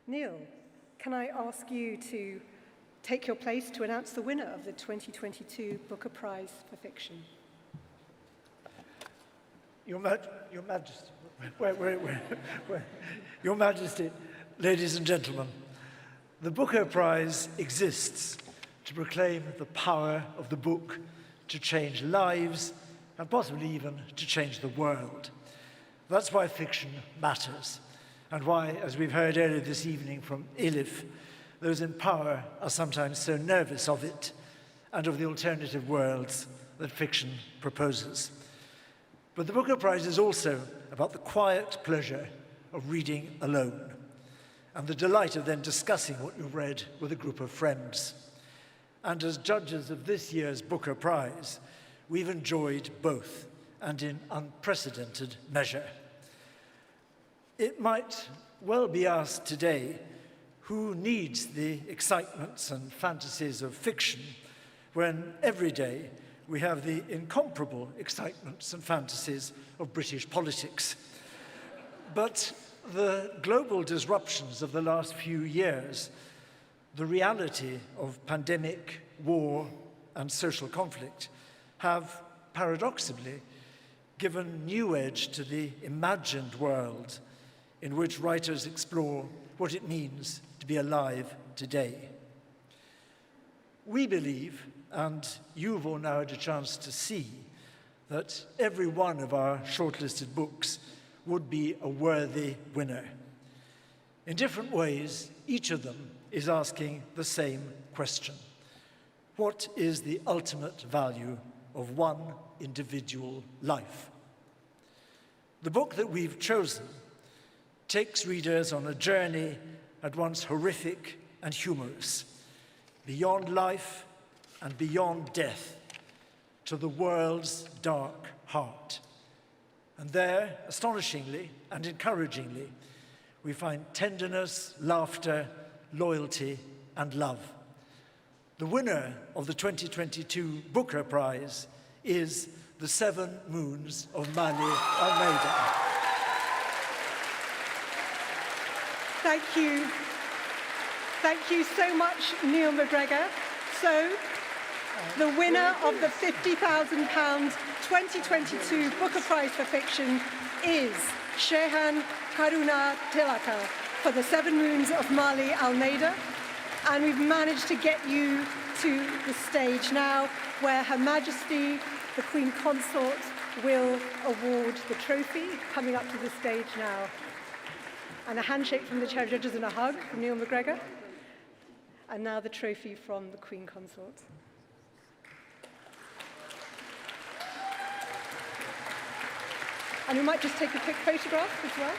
Neil, can I ask you to take your place to announce the winner of the 2022 Booker Prize for Fiction? Your Majesty, Your Majesty, ladies and gentlemen, the Booker Prize exists to proclaim the power of the book to change lives and possibly even to change the world. That's why fiction matters, and why, as we've heard earlier this evening from Elif, those in power are sometimes so nervous of it and of the alternative worlds that fiction proposes. But the Booker Prize is also about the quiet pleasure of reading alone and the delight of then discussing what you've read with a group of friends. And as judges of this year's Booker Prize, we've enjoyed both, and in unprecedented measure. It might well be asked today, who needs the excitements and fantasies of fiction when every day we have the incomparable excitements and fantasies of British politics? But the global disruptions of the last few years, the reality of pandemic, war, and social conflict have paradoxically given new edge to the imagined world in which writers explore what it means to be alive today. We believe, and you've all now had a chance to see, that every one of our shortlisted books would be a worthy winner. In different ways, each of them is asking the same question. What is the ultimate value of one individual life? The book that we've chosen takes readers on a journey at once horrific and humorous, beyond life and beyond death, to the world's dark heart. And there, astonishingly and encouragingly, we find tenderness, laughter, loyalty, and love. The winner of the 2022 Booker Prize is The 7 Moons of Mali Almeida. Thank you. Thank you so much, Neil MacGregor. So, the winner of the £50,000 2022 Booker Prize for Fiction is Shehan Karuna Tilaka for The 7 Moons of Mali Almeida. And we've managed to get you to the stage now, where Her Majesty, the Queen Consort, will award the trophy. Coming up to the stage now. And a handshake from the chair of judges and a hug from Neil MacGregor. And now the trophy from the Queen Consort. And we might just take a quick photograph as well.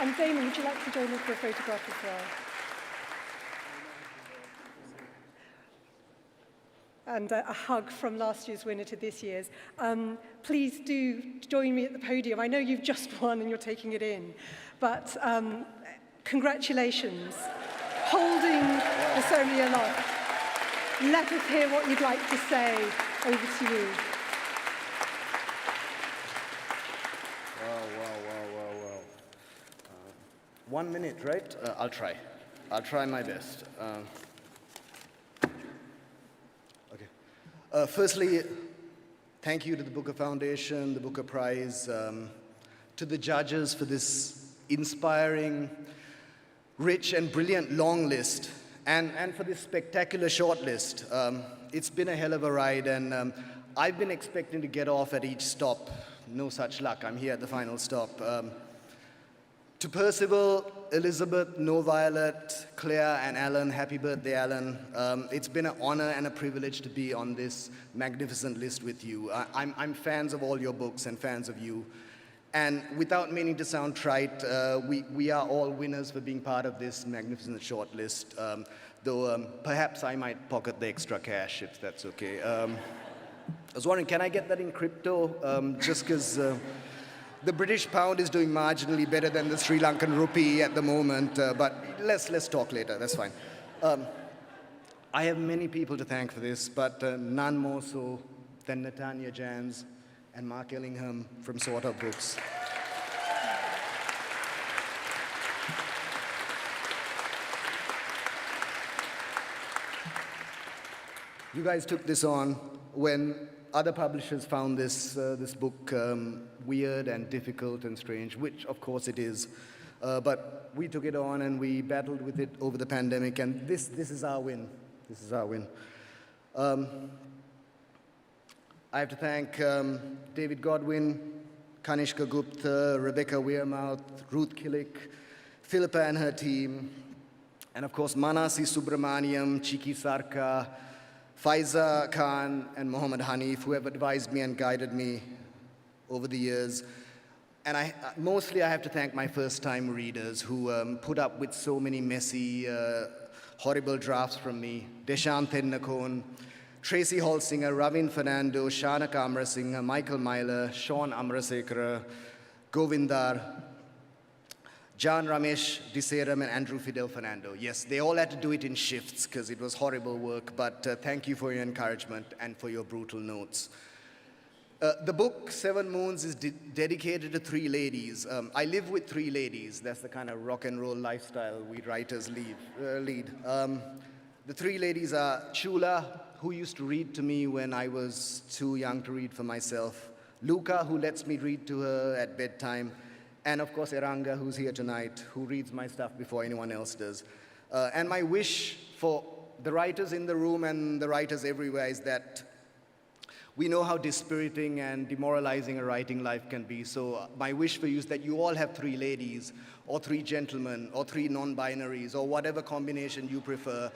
And Damon, would you like to join us for a photograph as well? And a hug from last year's winner to this year's. Please do join me at the podium. I know you've just won and you're taking it in, but congratulations. Holding the ceremony aloft. Let us hear what you'd like to say. Over to you. Wow. 1 minute, right? I'll try. I'll try my best. Firstly, thank you to the Booker Foundation, the Booker Prize, to the judges for this inspiring, rich and brilliant long list, and for this spectacular short list. It's been a hell of a ride, and I've been expecting to get off at each stop. No such luck. I'm here at the final stop. To Percival, Elizabeth, No Violet, Claire, and Alan, happy birthday, Alan. It's been an honor and a privilege to be on this magnificent list with you. I'm fans of all your books and fans of you. And without meaning to sound trite, we are all winners for being part of this magnificent short list, though perhaps I might pocket the extra cash, if that's okay. I was wondering, can I get that in crypto? Just because the British pound is doing marginally better than the Sri Lankan rupee at the moment, but let's talk later, that's fine. I have many people to thank for this, but none more so than Natanya Jans, and Mark Ellingham from Sort of Books. You guys took this on when other publishers found this book weird and difficult and strange, which of course it is. But we took it on and we battled with it over the pandemic, and this is our win. This is our win. I have to thank David Godwin, Kanishka Gupta, Rebecca Weirmouth, Ruth Killick, Philippa and her team, and of course Manasi Subramaniam, Chiki Sarka, Faiza Khan, and Mohammed Hanif, who have advised me and guided me over the years. And mostly I have to thank my first-time readers who put up with so many messy, horrible drafts from me. Deshant Tennakon, Tracy Holsinger, Ravin Fernando, Shanaka Amrasinghe, Michael Myler, Sean Amrasekara, Govindar, John Ramesh Diseram, and Andrew Fidel Fernando. Yes, they all had to do it in shifts because it was horrible work, but thank you for your encouragement and for your brutal notes. The book, 7 Moons, is dedicated to 3 ladies. I live with 3 ladies. That's the kind of rock and roll lifestyle we writers lead. The 3 ladies are Chula, who used to read to me when I was too young to read for myself, Luca, who lets me read to her at bedtime, and of course Eranga, who's here tonight, who reads my stuff before anyone else does. And my wish for the writers in the room and the writers everywhere is that we know how dispiriting and demoralizing a writing life can be. So my wish for you is that you all have 3 ladies, or 3 gentlemen, or 3 non-binaries, or whatever combination you prefer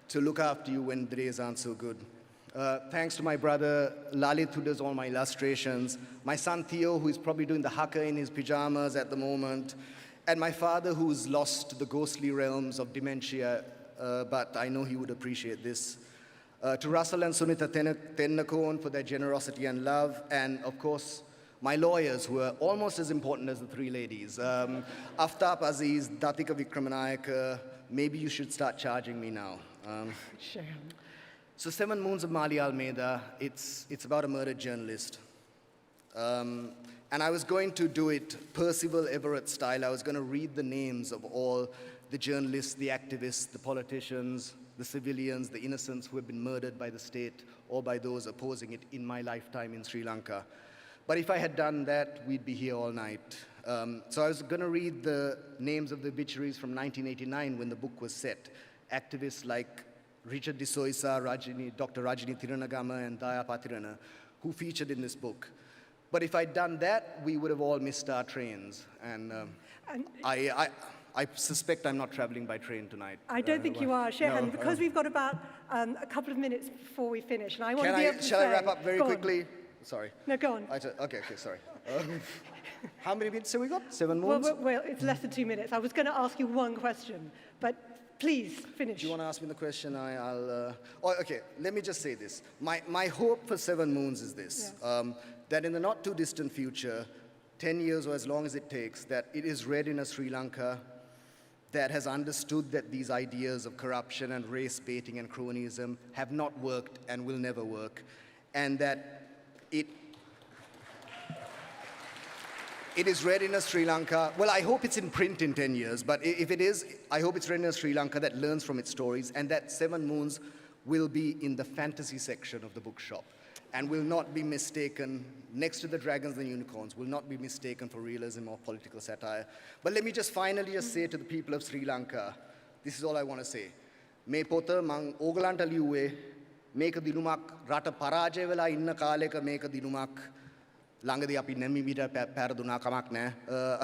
to look after you when the days aren't so good. Thanks to my brother Lalit, who does all my illustrations, my son Theo, who is probably doing the haka in his pajamas at the moment, and my father, who's lost the ghostly realms of dementia, but I know he would appreciate this. To Russell and Sunita Tennakon for their generosity and love, and of course, my lawyers, who are almost as important as the 3 ladies. Aftab Aziz, Datika Vikramanayaka, maybe you should start charging me now. Sure. So 7 Moons of Mali Almeida, it's about a murdered journalist. And I was going to do it Percival Everett style. I was going to read the names of all the journalists, the activists, the politicians, the civilians, the innocents who have been murdered by the state or by those opposing it in my lifetime in Sri Lanka. But if I had done that, we'd be here all night. So I was going to read the names of the obituaries from 1989 when the book was set. Activists like Richard de Soisa, Dr. Rajini Tirunagama, and Daya Patirana, who featured in this book. But if I'd done that, we would have all missed our trains. And I suspect I'm not traveling by train tonight. I don't think you are, Shehan, because we've got about a couple of minutes before we finish, and I want to be able to Shall I wrap up very quickly? Sorry. No, go on. Okay, sorry. How many minutes have we got? 7 moons? Well, it's less than 2 minutes. I was going to ask you one question, but please finish. Do you want to ask me the question? Okay, let me just say this. My hope for 7 Moons is this, that in the not too distant future, 10 years or as long as it takes, that it is read in a Sri Lanka that has understood that these ideas of corruption and race baiting and cronyism have not worked and will never work, and that it is read in a Sri Lanka. Well, I hope it's in print in 10 years, but if it is, I hope it's read in a Sri Lanka that learns from its stories, and that 7 Moons will be in the fantasy section of the bookshop and will not be mistaken, next to the Dragons and Unicorns, will not be mistaken for realism or political satire. But let me just finally say to the people of Sri Lanka, this is all I want to say. Me pota mang ogalanta liuwe meka dinumak rata parajaya vela inna kaleka meka dinumak ළඟදී අපි නැමිමිට පැරදුනා කමක් නැහැ.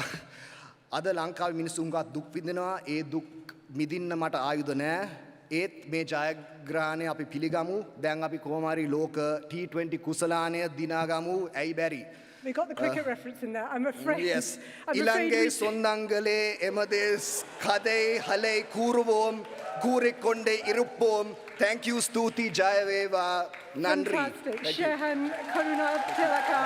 අද ලංකාවේ මිනිස්සුන්ගා දුක් විඳිනවා. ඒ දුක් මිදින්න මට ආයුධ නැහැ. ඒත් මේ ජයග්‍රහණය අපි පිළිගමු. දැන් අපි කොහොම හරි ලෝක T20 කුසලානය දිනාගමු. ඇයි බැරි? We got the cricket reference in there. I'm afraid. Yes. ඉලංගේ සොන්දංගලේ එමදෙස් කදේ හලේ කූරුවෝම් කූරෙක්කොණ්ඩේ ඉරුප්පෝම්. Thank you, Stuti Jayaveva Nandri. Fantastic. Shehan Karuna Tilaka.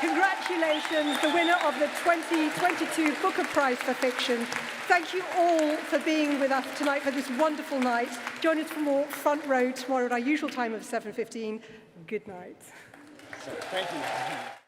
Congratulations, the winner of the 2022 Booker Prize for Fiction. Thank you all for being with us tonight for this wonderful night. Join us for more Front Row tomorrow at our usual time of 7:15. Good night. So, thank you.